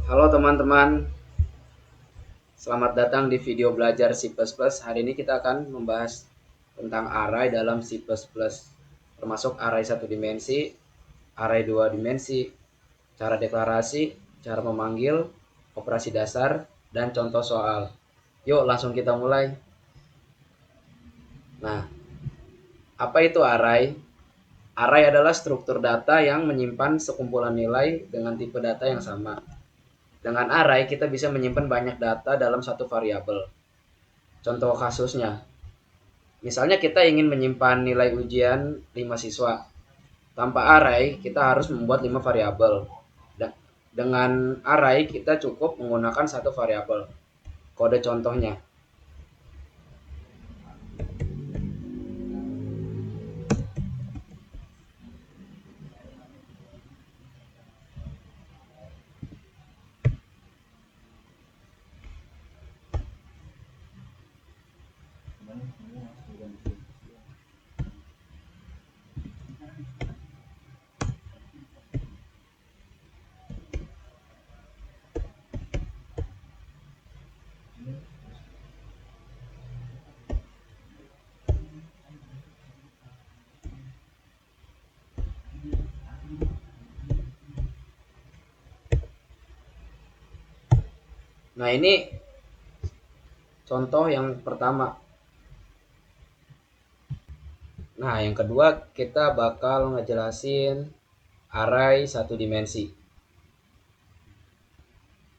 Halo teman-teman, selamat datang di video belajar C++. Hari ini kita akan membahas tentang array dalam C++, termasuk array satu dimensi, array dua dimensi, cara deklarasi, cara memanggil, operasi dasar, dan contoh soal. Yuk langsung kita mulai. Nah, apa itu array? Array adalah struktur data yang menyimpan sekumpulan nilai dengan tipe data yang sama. Dengan array, kita bisa menyimpan banyak data dalam satu variabel. Contoh kasusnya, misalnya kita ingin menyimpan nilai ujian 5 siswa. Tanpa array, kita harus membuat 5 variabel. Dengan array, kita cukup menggunakan satu variabel. Kode contohnya. Nah, ini contoh yang pertama. Nah, yang kedua kita bakal ngejelasin array satu dimensi.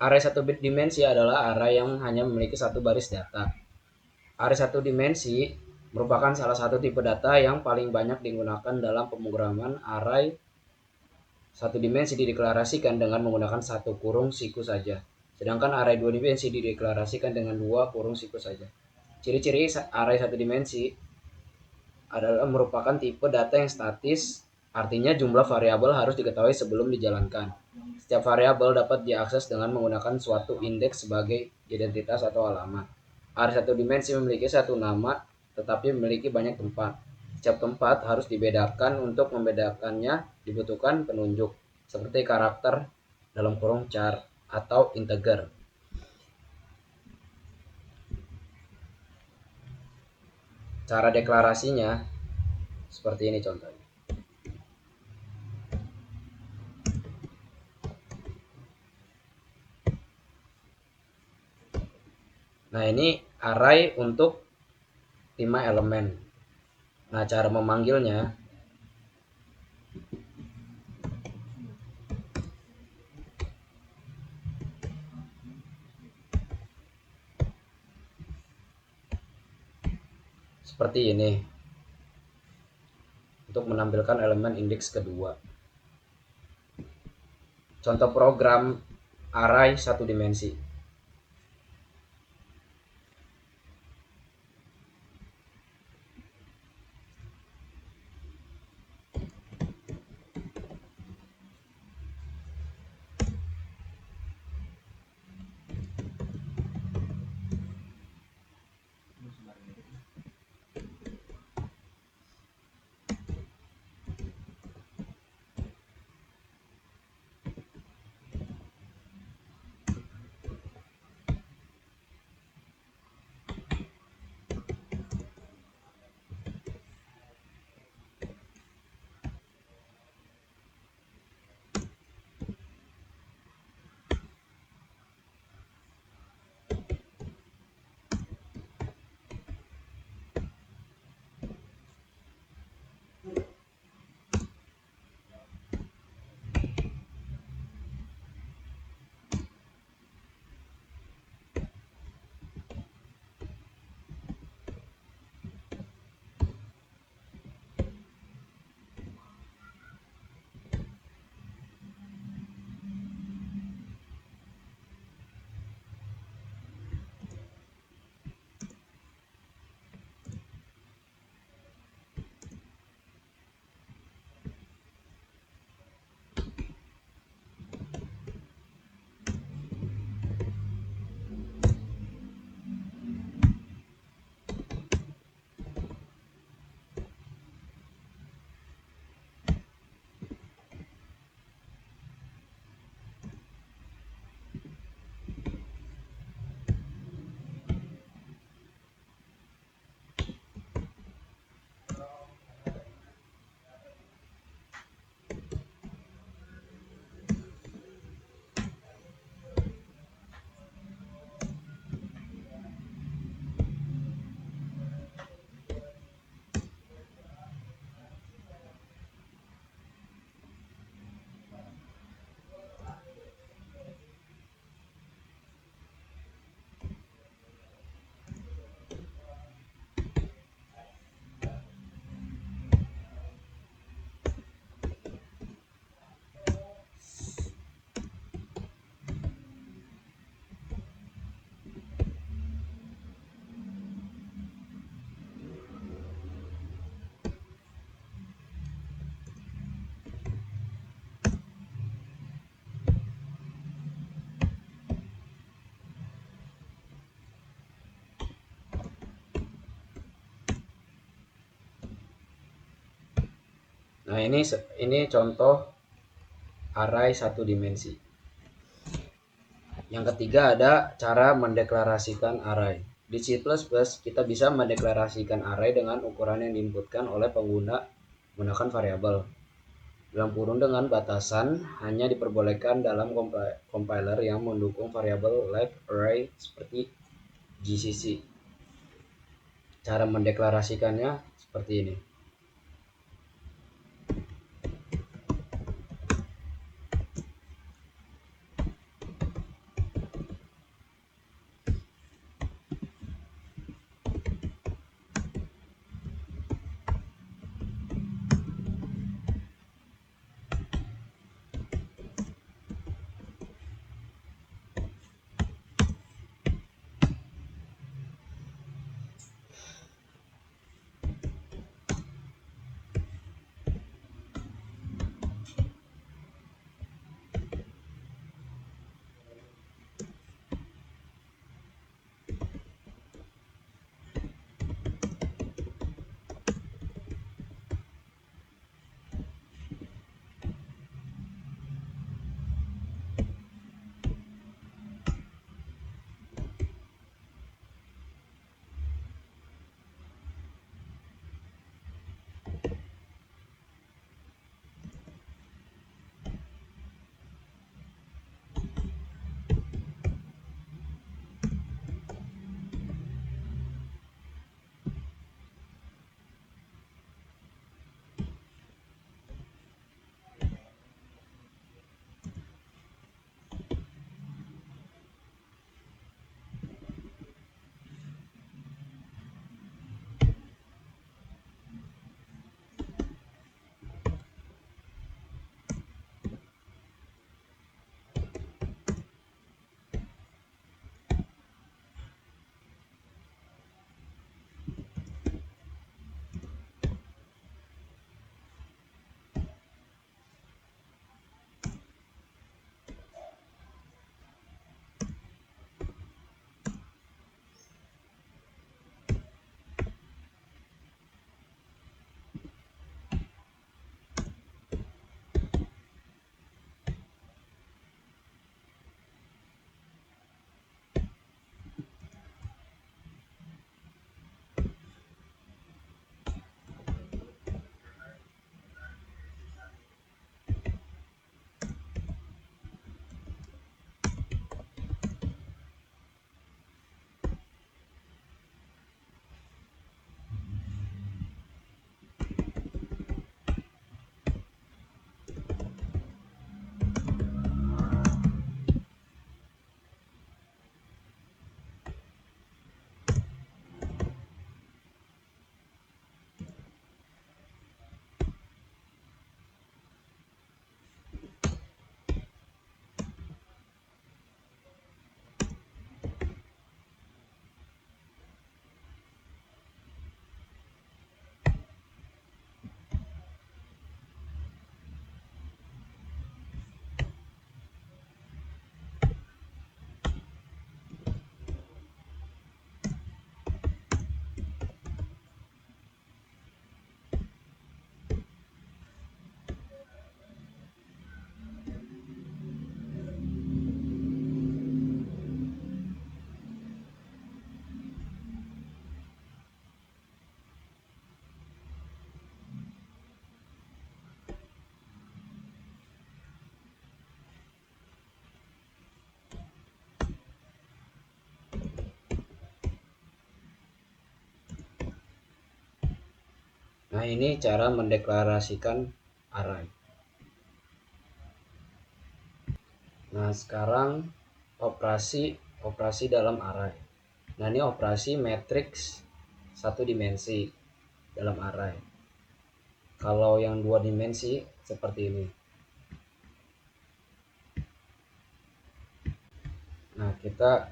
Array satu dimensi adalah array yang hanya memiliki satu baris data. Array satu dimensi merupakan salah satu tipe data yang paling banyak digunakan dalam pemrograman. Array satu dimensi dideklarasikan dengan menggunakan satu kurung siku saja. Sedangkan array dua dimensi dideklarasikan dengan dua kurung siku saja. Ciri-ciri array satu dimensi adalah merupakan tipe data yang statis, artinya jumlah variabel harus diketahui sebelum dijalankan. Setiap variabel dapat diakses dengan menggunakan suatu indeks sebagai identitas atau alamat. Array satu dimensi memiliki satu nama, tetapi memiliki banyak tempat. Setiap tempat harus dibedakan. Untuk membedakannya dibutuhkan penunjuk, seperti karakter dalam kurung char atau integer. Cara deklarasinya seperti ini contohnya. Nah, ini array untuk 5 elemen. Nah, cara memanggilnya seperti ini. Untuk menampilkan elemen indeks kedua. Contoh program array satu dimensi. Nah, ini contoh array satu dimensi. Yang ketiga ada cara mendeklarasikan array. Di C++ kita bisa mendeklarasikan array dengan ukuran yang diinputkan oleh pengguna menggunakan variabel. Dalam kurung dengan batasan hanya diperbolehkan dalam compiler yang mendukung variabel left array seperti GCC. Cara mendeklarasikannya seperti ini. Nah, ini cara mendeklarasikan array. Nah, sekarang operasi dalam array. Nah, ini operasi matriks satu dimensi dalam array. Kalau yang dua dimensi seperti ini. Nah, kita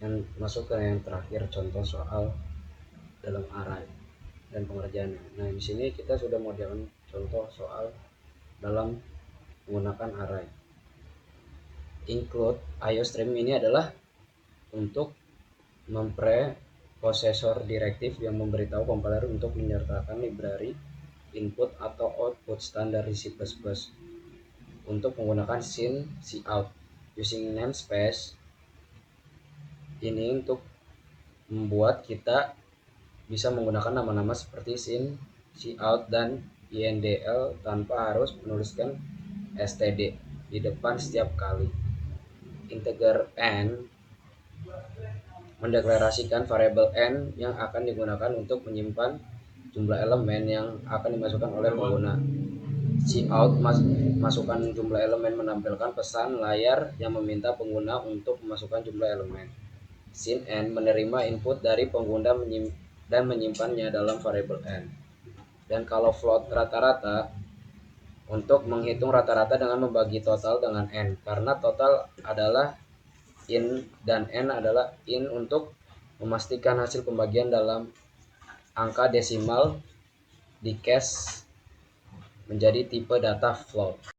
yang masuk ke yang terakhir, contoh soal dalam array dan pengerjaannya. Nah, di sini kita sudah model contoh soal dalam menggunakan array. Include IOStream ini adalah untuk mempreprosesor direktif yang memberitahu compiler untuk menyertakan library input atau output standar di C++ untuk menggunakan sin cout using namespace ini untuk membuat kita bisa menggunakan nama-nama seperti sin cout dan indl tanpa harus menuliskan std di depan setiap kali. Integer n mendeklarasikan variabel n yang akan digunakan untuk menyimpan jumlah elemen yang akan dimasukkan oleh pengguna. Cout masukkan jumlah elemen menampilkan pesan layar yang meminta pengguna untuk memasukkan jumlah elemen. Sin n menerima input dari pengguna dan menyimpannya dalam variabel n. Dan kalau float rata-rata, untuk menghitung rata-rata dengan membagi total dengan n, karena total adalah in dan n adalah in untuk memastikan hasil pembagian dalam angka desimal di cache menjadi tipe data float.